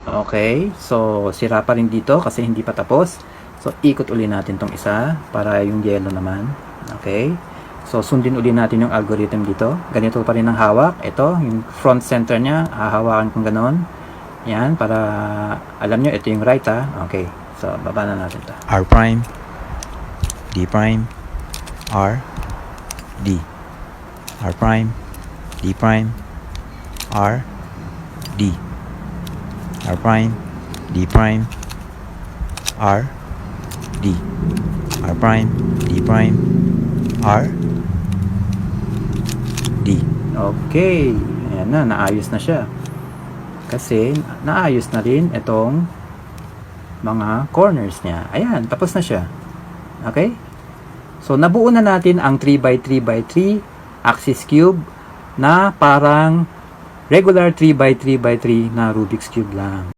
Okay, so sira pa rin dito kasi hindi pa tapos. So ikot uli natin tong isa para yung yellow naman. Okay, so sundin uli natin yung algorithm dito. Ganito pa rin ang hawak. Ito, yung front center niya, hahawakan kong ganon. Yan, para alam nyo, ito yung right ha. Okay, so baba na natin to. R prime, D prime, R, D. R prime, D prime, R, D. R prime, D prime, R, D. R prime, D prime, R, D. Okay, ayan na, naayos na siya. Kasi naayos na rin itong mga corners niya. Ayan, tapos na siya. Okay? So nabuo na natin ang 3x3x3 axis cube na parang regular 3x3x3 na Rubik's Cube lang.